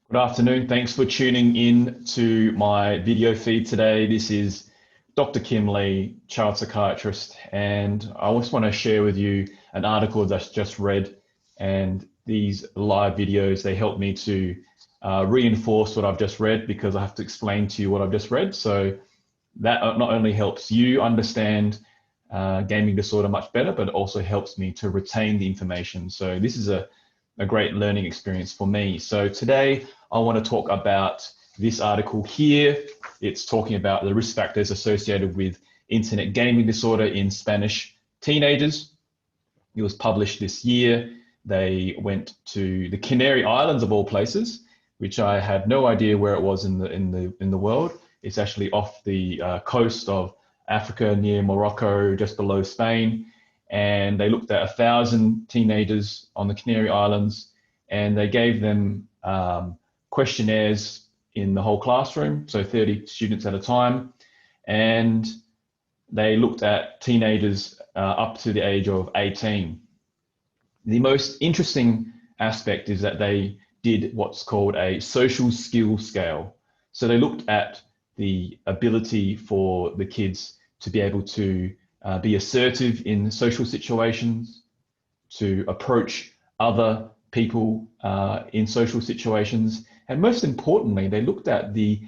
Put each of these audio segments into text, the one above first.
Good afternoon. Thanks for tuning in to my video feed today. This is Dr. Kim Lee, child psychiatrist, and I just want to share with you an article that I just read. And these live videos, they help me to reinforce what I've just read because I have to explain to you what I've just read. So that not only helps you understand gaming disorder much better, but it also helps me to retain the information. So this is a great learning experience for me. So today I want to talk about this article here. It's talking about the risk factors associated with internet gaming disorder in Spanish teenagers. It was published this year. They went to the Canary Islands of all places, which I had no idea where it was in the world. It's actually off the coast of Africa, near Morocco, just below Spain. And they looked at 1,000 teenagers on the Canary Islands, and they gave them questionnaires in the whole classroom, so 30 students at a time. And they looked at teenagers up to the age of 18. The most interesting aspect is that they did what's called a social skill scale. So they looked at the ability for the kids to be able to be assertive in social situations, to approach other people in social situations. And most importantly, they looked at the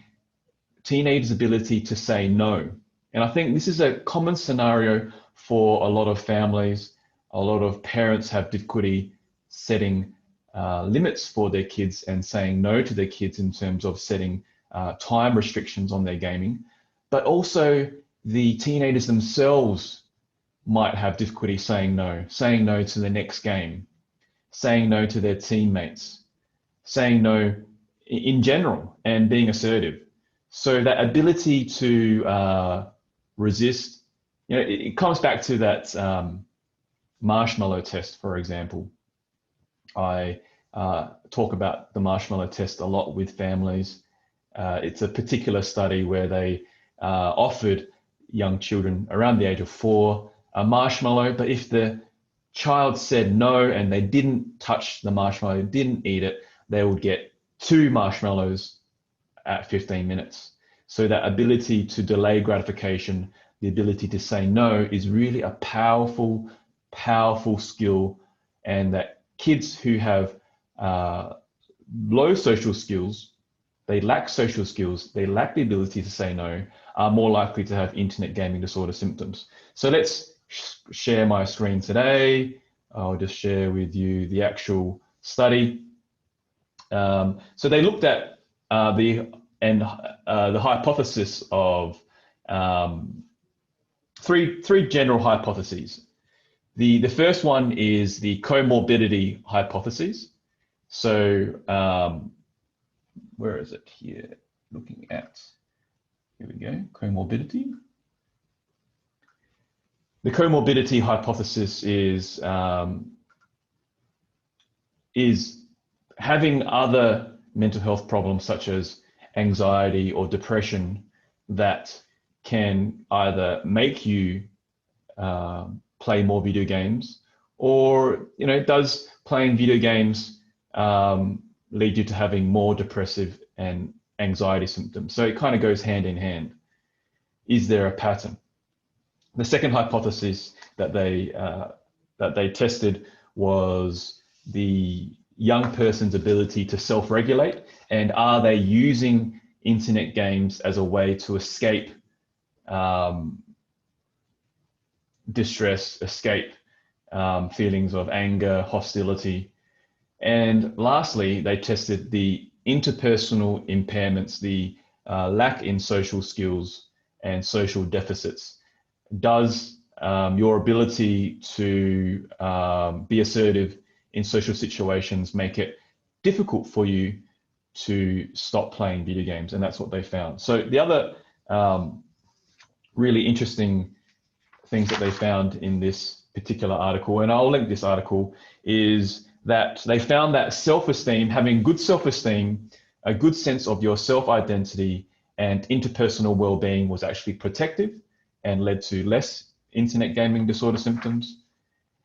teenager's ability to say no. And I think this is a common scenario for a lot of families. A lot of parents have difficulty setting limits for their kids and saying no to their kids in terms of setting time restrictions on their gaming. But also the teenagers themselves might have difficulty saying no to the next game, saying no to their teammates, saying no in general, and being assertive. So that ability to resist, it comes back to that marshmallow test, for example. I talk about the marshmallow test a lot with families. It's a particular study where they offered young children around the age of 4 a marshmallow, but if the child said no and they didn't touch the marshmallow, didn't eat it, they would get 2 marshmallows at 15 minutes. So that ability to delay gratification, the ability to say no, is really a powerful, powerful skill. And that kids who have low social skills, they lack social skills, they lack the ability to say no, are more likely to have internet gaming disorder symptoms. So let's share my screen today. I'll just share with you the actual study. So they looked at the hypothesis of three general hypotheses. The first one is the comorbidity hypothesis. So where is it here? Looking at, here we go, comorbidity. The comorbidity hypothesis is having other mental health problems such as anxiety or depression that can either make you play more video games, or does playing video games lead you to having more depressive and anxiety symptoms? So it kind of goes hand in hand. Is there a pattern? The second hypothesis that they tested was the young person's ability to self-regulate, and are they using internet games as a way to escape distress, escape feelings of anger, hostility. And lastly, they tested the interpersonal impairments, the lack in social skills and social deficits. Does your ability to be assertive in social situations make it difficult for you to stop playing video games? And that's what they found. So the other really interesting things that they found in this particular article, and I'll link this article, is that they found that self-esteem, having good self-esteem, a good sense of your self-identity and interpersonal well-being was actually protective and led to less internet gaming disorder symptoms.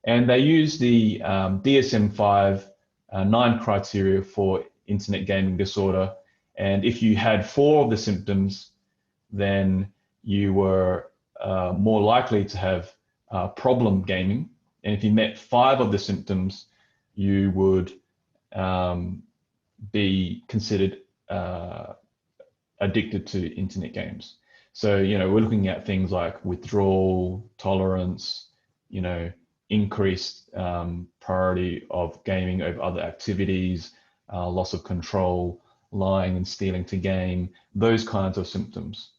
And they used the DSM-5 9 criteria for internet gaming disorder. And if you had 4 of the symptoms, then you were more likely to have problem gaming. And if you met 5 of the symptoms, you would be considered addicted to internet games. So, we're looking at things like withdrawal, tolerance, increased priority of gaming over other activities, loss of control, lying and stealing to game, those kinds of symptoms.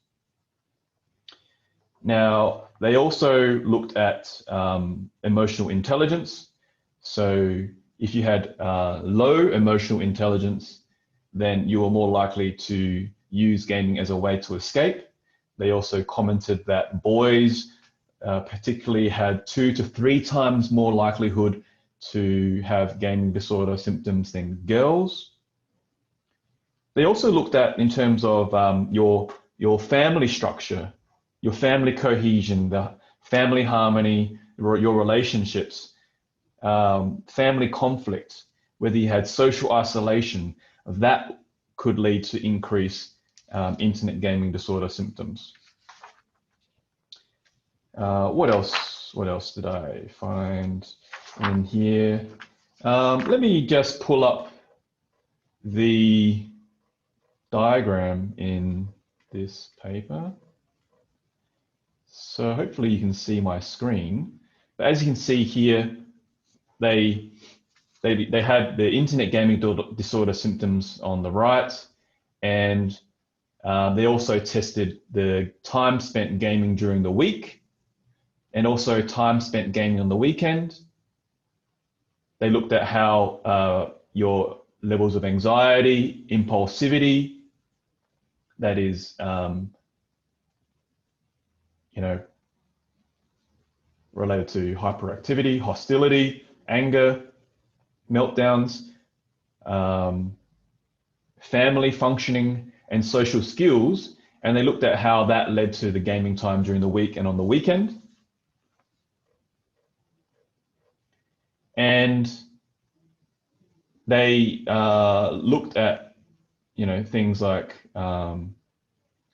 Now, they also looked at emotional intelligence. So if you had low emotional intelligence, then you were more likely to use gaming as a way to escape. They also commented that boys particularly had 2 to 3 times more likelihood to have gaming disorder symptoms than girls. They also looked at, in terms of your family structure, your family cohesion, the family harmony, your relationships, family conflict, whether you had social isolation, that could lead to increased internet gaming disorder symptoms. What else did I find in here? Let me just pull up the diagram in this paper. So hopefully you can see my screen. But as you can see here, they had the internet gaming disorder symptoms on the right, and they also tested the time spent gaming during the week and also time spent gaming on the weekend. They looked at how your levels of anxiety, impulsivity, that is, related to hyperactivity, hostility, anger, meltdowns, family functioning, and social skills. And they looked at how that led to the gaming time during the week and on the weekend. And they looked at, things like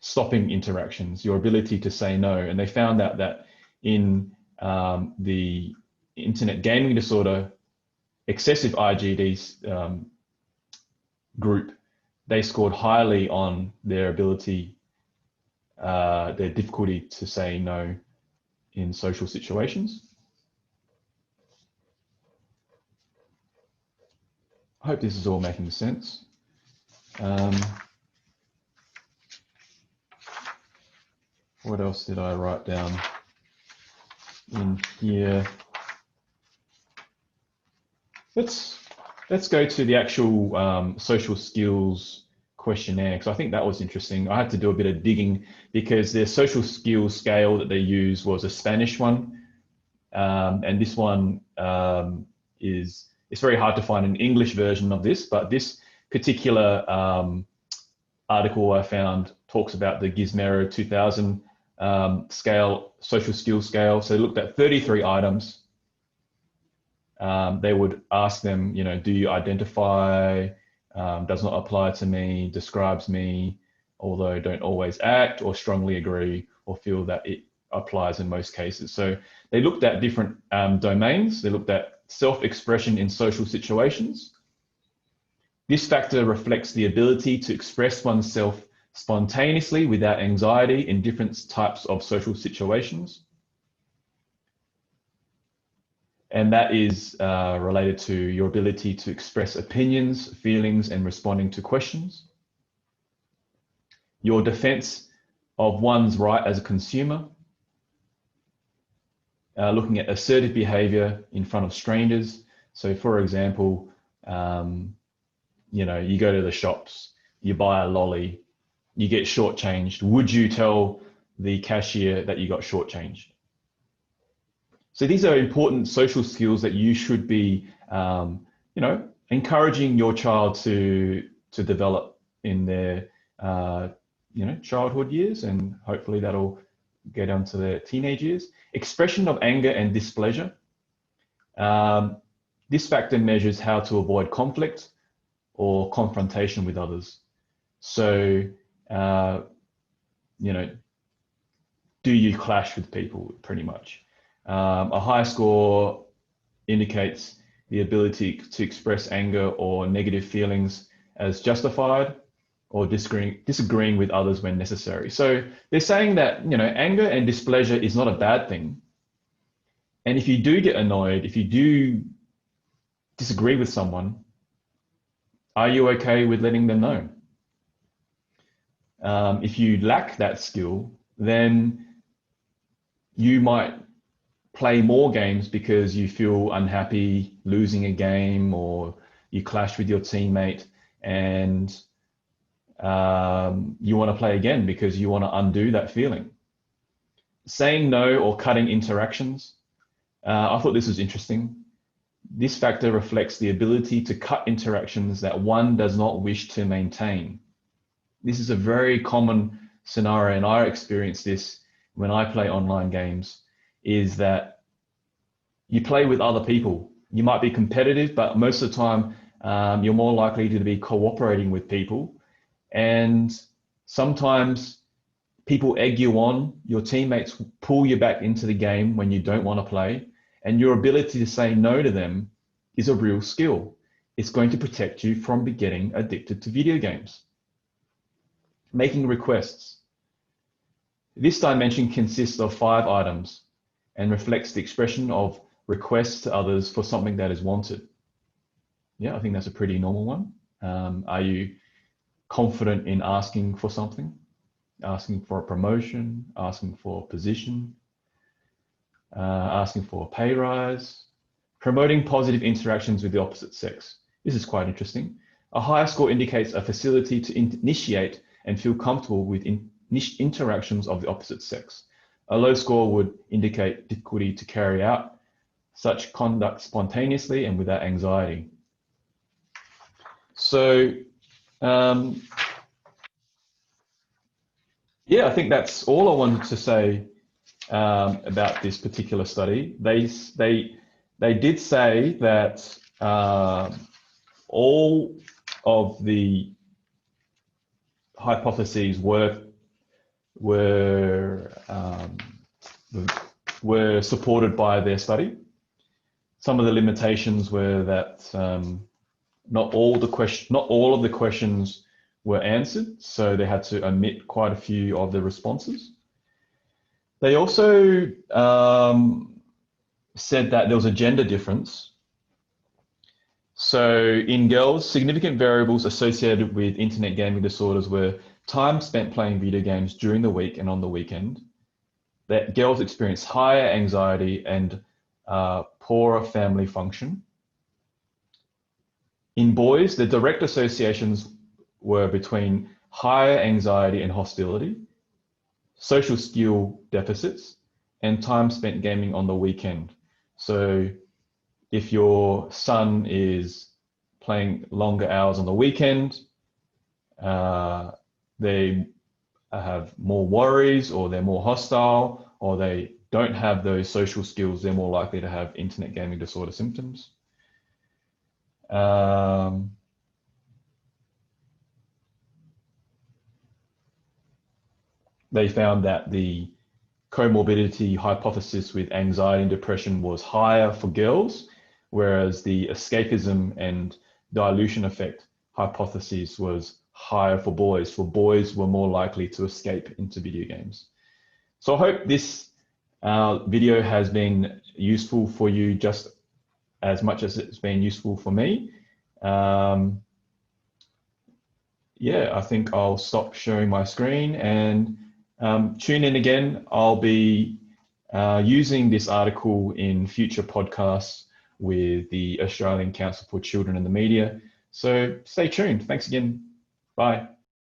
stopping interactions, your ability to say no. And they found out that in the internet gaming disorder, excessive IGD group, they scored highly on their ability, their difficulty to say no in social situations. I hope this is all making sense. What else did I write down in here? Let's go to the actual social skills questionnaire, because I think that was interesting. I had to do a bit of digging because their social skills scale that they used was a Spanish one, and this one it's very hard to find an English version of this, but this particular article I found talks about the Gizmero 2000 scale, social skills scale. So they looked at 33 items. They would ask them, do you identify, does not apply to me, describes me, although don't always act, or strongly agree, or feel that it applies in most cases. So they looked at different domains. They looked at self-expression in social situations. This factor reflects the ability to express oneself spontaneously without anxiety in different types of social situations. And that is related to your ability to express opinions, feelings, and responding to questions. Your defense of one's right as a consumer. Looking at assertive behavior in front of strangers. So for example, you go to the shops, you buy a lolly, you get shortchanged. Would you tell the cashier that you got shortchanged? So these are important social skills that you should be, encouraging your child to develop in their, childhood years, and hopefully that'll get onto their teenage years. Expression of anger and displeasure. This factor measures how to avoid conflict or confrontation with others. So, you know, do you clash with people, pretty much? A high score indicates the ability to express anger or negative feelings as justified, or disagreeing with others when necessary. So they're saying that, you know, anger and displeasure is not a bad thing. And if you do get annoyed, if you do disagree with someone, are you okay with letting them know? If you lack that skill, then you might play more games because you feel unhappy losing a game, or you clash with your teammate, and you want to play again because you want to undo that feeling. Saying no or cutting interactions. I thought this was interesting. This factor reflects the ability to cut interactions that one does not wish to maintain. This is a very common scenario, and I experience this when I play online games, is that you play with other people. You might be competitive, but most of the time you're more likely to be cooperating with people. And sometimes people egg you on, your teammates pull you back into the game when you don't want to play, and your ability to say no to them is a real skill. It's going to protect you from getting addicted to video games. Making requests. This dimension consists of 5 items and reflects the expression of requests to others for something that is wanted. Yeah, I think that's a pretty normal one. Are you confident in asking for something, asking for a promotion, asking for a position, asking for a pay rise, promoting positive interactions with the opposite sex? This is quite interesting. A higher score indicates a facility to initiate and feel comfortable with interactions of the opposite sex. A low score would indicate difficulty to carry out such conduct spontaneously and without anxiety. So, yeah, I think that's all I wanted to say about this particular study. They did say that all of the hypotheses were supported by their study. Some of the limitations were that not all of the questions were answered, so they had to omit quite a few of the responses. They also said that there was a gender difference. So in girls, significant variables associated with internet gaming disorders were time spent playing video games during the week and on the weekend, that girls experience higher anxiety and poorer family function. In boys, the direct associations were between higher anxiety and hostility, social skill deficits, and time spent gaming on the weekend. So if your son is playing longer hours on the weekend, they have more worries, or they're more hostile, or they don't have those social skills, they're more likely to have internet gaming disorder symptoms. They found that the comorbidity hypothesis with anxiety and depression was higher for girls, whereas the escapism and dilution effect hypothesis was higher for boys. For boys were more likely to escape into video games. So I hope this video has been useful for you just as much as it's been useful for me. Yeah, I think I'll stop sharing my screen and tune in again. I'll be using this article in future podcasts with the Australian Council for Children and the Media. So stay tuned. Thanks again. Bye.